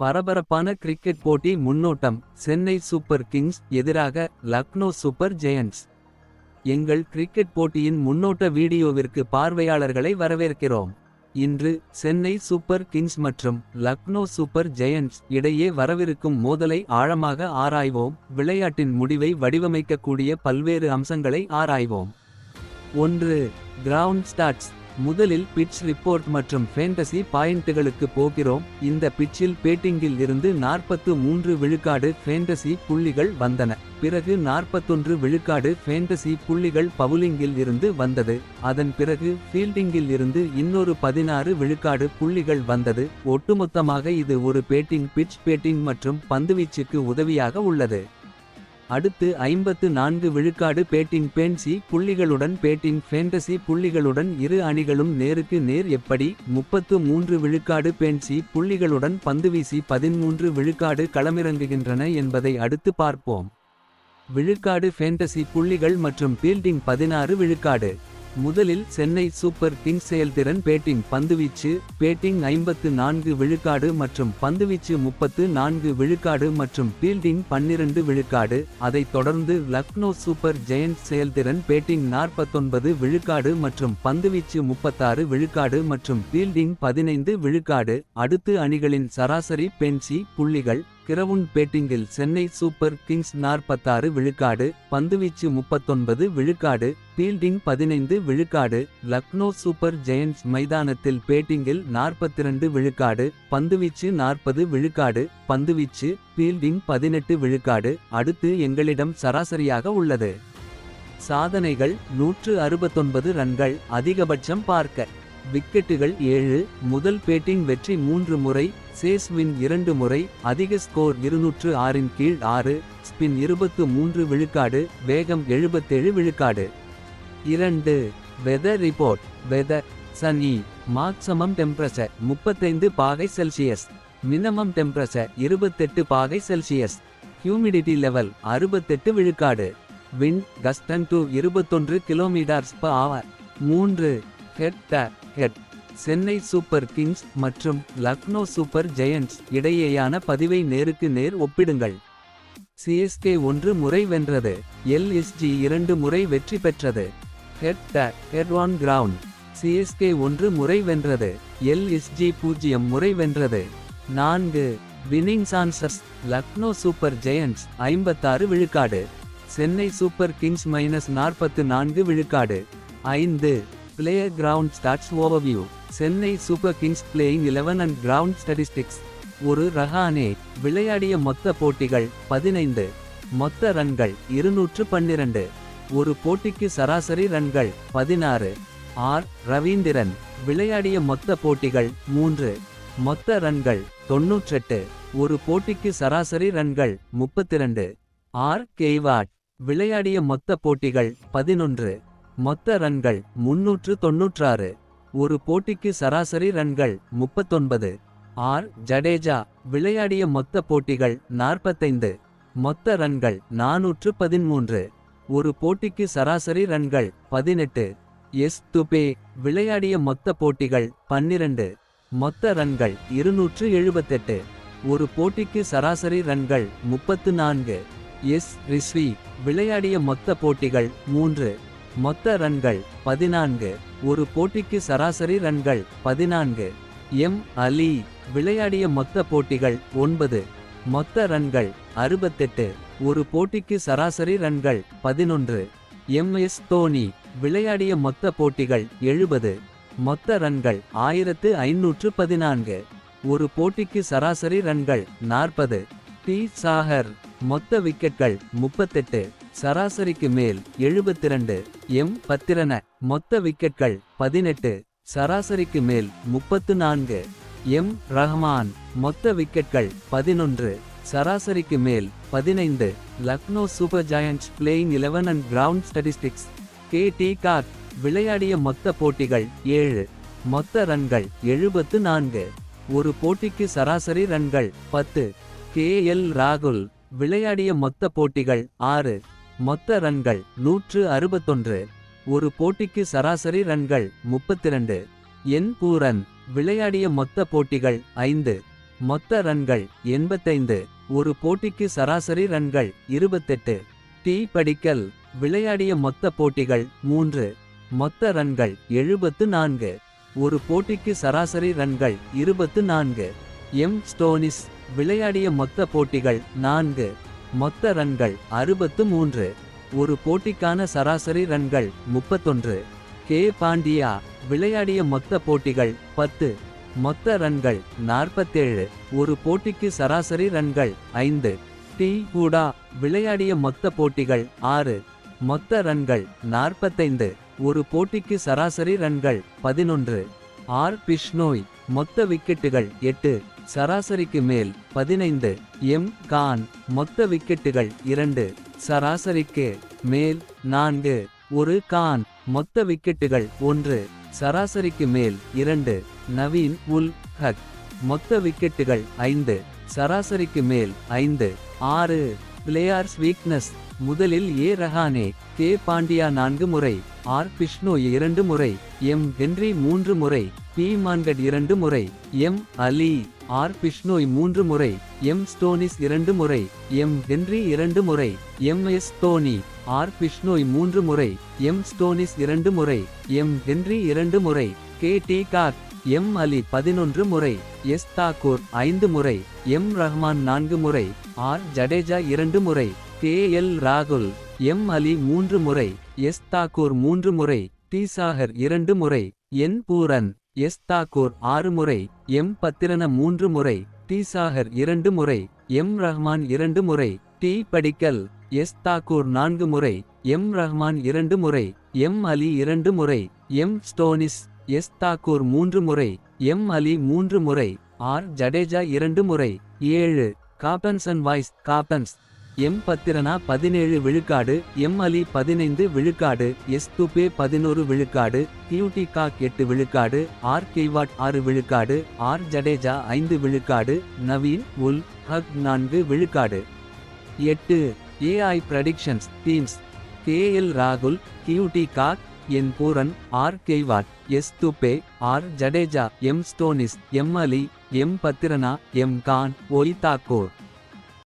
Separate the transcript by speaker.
Speaker 1: பரபரப்பான கிரிக்கெட் போட்டி முன்னோட்டம். Chennai super Kings எதிராக லக்னோ சூப்பர் ஜெயண்ட்ஸ். எங்கள் கிரிக்கெட் போட்டியின் முன்னோட்ட வீடியோவிற்கு பார்வையாளர்களை வரவேற்கிறோம். இன்று சென்னை சூப்பர் கிங்ஸ் மற்றும் லக்னோ சூப்பர் ஜெயண்ட்ஸ் இடையே வரவிருக்கும் மோதலை ஆழமாக ஆராய்வோம். விளையாட்டின் முடிவை வடிவமைக்கக்கூடிய பல்வேறு அம்சங்களை ஆராய்வோம். 1. Ground stats. முதலில் பிட்ச் ரிப்போர்ட் மற்றும் ஃபேண்டசி பாயிண்டுகளுக்கு போகிறோம். இந்த பிட்சில் பேட்டிங்கில் இருந்து 43 விழுக்காடு ஃபேண்டசி புள்ளிகள் வந்தன. பிறகு 41 விழுக்காடு ஃபேண்டசி புள்ளிகள் பவுலிங்கில் இருந்து வந்தது. அதன் பிறகு ஃபீல்டிங்கில் இருந்து இன்னொரு 16 விழுக்காடு புள்ளிகள் வந்தது. ஒட்டுமொத்தமாக இது ஒரு பேட்டிங் மற்றும் பந்துவீச்சுக்கு உதவியாக உள்ளது. அடுத்து 54 விழுக்காடு பேட்டிங் புள்ளிகளுடன் பேட்டிங் ஃபேண்டசி புள்ளிகளுடன் இரு அணிகளும் நேருக்கு நேர். எப்படி 33 விழுக்காடு புள்ளிகளுடன் பந்துவீசி 13 விழுக்காடு களமிறங்குகின்றன என்பதை அடுத்து பார்ப்போம். விழுக்காடு ஃபேண்டசி புள்ளிகள் மற்றும் ஃபீல்டிங் 16 விழுக்காடு. முதலில் சென்னை சூப்பர் கிங்ஸ் செயல்திறன் பேட்டிங் பந்துவீச்சு. பேட்டிங் 54 விழுக்காடு மற்றும் பந்துவீச்சு 34 விழுக்காடு மற்றும் ஃபீல்டிங் 12 விழுக்காடு. அதைத் தொடர்ந்து லக்னோ சூப்பர் ஜெயண்ட்ஸ் செயல்திறன் பேட்டிங் 49 விழுக்காடு மற்றும் பந்துவீச்சு 36 விழுக்காடு மற்றும் ஃபீல்டிங் 15 விழுக்காடு. அடுத்து அணிகளின் சராசரி புள்ளிகள். கிரவுண்ட் பேட்டிங்கில் சென்னை சூப்பர் கிங்ஸ் 46 விழுக்காடு, பந்துவீச்சு 39 விழுக்காடு, ஃபீல்டிங் 15 விழுக்காடு. லக்னோ சூப்பர் ஜெயண்ட்ஸ் மைதானத்தில் பேட்டிங்கில் 42 விழுக்காடு, பந்துவீச்சு 40 விழுக்காடு, பந்துவீச்சு ஃபீல்டிங் 18 விழுக்காடு. அடுத்து எங்களிடம் சராசரியாக உள்ளது. சாதனைகள் 169 ரன்கள் அதிகபட்சம் பார்க்க. விக்கெட்டுகள் 7. முதல் பேட்டிங் வெற்றி 3 முறை, சேஸ் வின் 2 முறை, அதிக ஸ்கோர் 206 இன் கீழ் 6, ஸ்பின் 23 விழுக்காடு, வேகம் 77 விழுக்காடு. 2. Weather report. வெதர் சனி. மாக்ஸிமம் டெம்பரேச்சர் 35 பாகை செல்சியஸ், மினிமம் டெம்பரேச்சர் 28 பாகை செல்சியஸ். ஹியூமிடிட்டி லெவல் 68 விழுக்காடு. Wind gusting to 21 km/h. 3. Head. Chennai super kings மற்றும் லக்னோ சூப்பர் ஜெயண்ட்ஸ் இடையேயான பதிவை நேருக்கு நேர் ஒப்பிடுங்கள். சிஎஸ்கே 1 முறை வென்றது, எல்எஸ்ஜி 2 முறை வெற்றி பெற்றது. Head on ground. சிஎஸ்கே 1 முறை வென்றது, எல்எஸ்ஜி 0 முறை வென்றது. 4. Winning chances. Lucknow super giants 56 விழுக்காடு, சென்னை சூப்பர் கிங்ஸ் -44 விழுக்காடு. 5. Player ground stats overview. Chennai super Kings playing 11 and ground statistics. ஒரு ரஹானே. விளையாடிய மொத்த போட்டிகள் 15. மொத்த ரன்கள் 212. ஒரு போட்டிக்கு சராசரி ரன்கள் 16. ஆர் ரவீந்திரன். விளையாடிய மொத்த போட்டிகள் 3. மொத்த ரன்கள் 98. ஒரு போட்டிக்கு சராசரி ரன்கள் 32. ஆர் கெய்வாட். விளையாடிய மொத்த போட்டிகள் 11. மொத்த ரன்கள் 396. ஒரு போட்டிக்கு சராசரி ரன்கள் 39. ஆர் ஜடேஜா. விளையாடிய மொத்த போட்டிகள் 45. மொத்த ரன்கள் 413. ஒரு போட்டிக்கு சராசரி ரன்கள் 18. எஸ் துபே. விளையாடிய மொத்த போட்டிகள் 12. மொத்த ரன்கள் 278. ஒரு போட்டிக்கு சராசரி ரன்கள் 34. எஸ் ரிஸ்வி. விளையாடிய மொத்த போட்டிகள் 3. மொத்த ரன்கள் 14. ஒரு போட்டிக்கு சராசரி ரன்கள் 14. எம் அலி. விளையாடிய மொத்த போட்டிகள் 9. மொத்த ரன்கள் 68. ஒரு போட்டிக்கு சராசரி ரன்கள் 11. M S Dhoni. விளையாடிய மொத்த போட்டிகள் 70. மொத்த ரன்கள் 1514. ஒரு போட்டிக்கு சராசரி ரன்கள் 40. டி சாகர். மொத்த விக்கெட்கள் 38. சராசரிக்கு மேல் 72. எம் பத்திரன. மொத்த விக்கெட்கள் 18. சராசரிக்கு மேல் 34. எம் ரஹ்மான். மொத்த விக்கெட்கள் 11. சராசரிக்கு மேல் 15. Lucknow super giants playing 11 and ground statistics. K D Kock. விளையாடிய மொத்த போட்டிகள் 7. மொத்த ரன்கள் 74. ஒரு போட்டிக்கு சராசரி ரன்கள் 10. கே எல் ராகுல். விளையாடிய மொத்த போட்டிகள் 6. மொத்த ரன்கள் 161. ஒரு போட்டிக்கு சராசரி ரன்கள் 32. என் பூரன். விளையாடிய மொத்த போட்டிகள் 5. மொத்த ரன்கள் 85. ஒரு போட்டிக்கு சராசரி ரன்கள் 28. டி படிக்கல் விளையாடிய மொத்த போட்டிகள் 3. மொத்த ரன்கள் 74. ஒரு போட்டிக்கு சராசரி ரன்கள் 24. எம் ஸ்டோனிஸ் விளையாடிய மொத்த போட்டிகள் 4. மொத்த ரன்கள் 63. ஒரு போட்டிக்கான சராசரி ரன்கள் 31. கே பாண்டியா விளையாடிய மொத்த போட்டிகள் 10. மொத்த ரன்கள் 47. ஒரு போட்டிக்கு சராசரி ரன்கள் 5. டி ஹூடா விளையாடிய மொத்த போட்டிகள் 6. மொத்த ரன்கள் 45. ஒரு போட்டிக்கு சராசரி ரன்கள் 11. ஆர் பிஷ்னோய் மொத்த விக்கெட்டுகள் 8. சராசரிக்கு மேல் 15. எம் கான் மொத்த விக்கெட்டுகள் 2. சராசரிக்கு மேல் 4. ஒரு கான் மொத்த விக்கெட்டுகள் 1. சராசரிக்கு மேல் 2. நவீன் உல் ஹக் மொத்த விக்கெட்டுகள் 5. சராசரிக்கு மேல் 5. 6. பிளேயர்ஸ் வீக்னஸ் முதலில் ஏ ரஹானே கே பாண்டியா 4 முறை, ஆர் பிஷ்னோய் 2 முறை, எம் ஹென்றி 3 முறை, பி மான்கட் 2 முறை, எம் அலி, ஆர் பிஷ்னோய் 3 முறை, எம் ஸ்டோனிஸ் 2 முறை, எம் ஹென்றி 2 முறை, M S Dhoni, R Bishnoi 3 முறை, எம் ஸ்டோனிஸ் 2 முறை, எம் ஹென்றி 2 முறை, கே டி காக், எம் அலி 11 முறை, எஸ் தாக்கூர் 5 முறை, எம் ரஹ்மான் 4 முறை, ஆர் ஜடேஜா 2 முறை, கே எல் ராகுல், எம் அலி 3 முறை, எஸ் தாக்கூர் 3 முறை, டி சாகர் 2 முறை, என் பூரன், எஸ் தாக்கூர் 6 முறை, எம் பத்திரன 3 முறை, டி சாகர் 2 முறை, எம் ரஹ்மான் 2 முறை, டி படிக்கல், எஸ் தாக்கூர் 4 முறை, எம் ரஹ்மான் 2 முறை, எம் அலி 2 முறை, எம் ஸ்டோனிஸ், எஸ் தாக்கூர் 3 முறை, எம் அலி 3 முறை, ஆர் ஜடேஜா 2 முறை. 7. காப்டன்ஸ் அண்ட் வைஸ் காப்டன்ஸ் எம் பத்திரனா 17 விழுக்காடு, எம் அலி 15 விழுக்காடு, எஸ் துபே 11 விழுக்காடு, கியூடி காக் 8 விழுக்காடு, ஆர் கெய்வாட் 6 விழுக்காடு, ஆர் ஜடேஜா 5 விழுக்காடு, நவீன் உல் ஹக் 4 விழுக்காடு. 8. AI predictions teams K L ராகுல், Q D Kock, N Pooran, R Gaikwad, S Dube, R Jadeja, M Stoinis, M Ali, M Pathirana, M Khan, Y Thakur.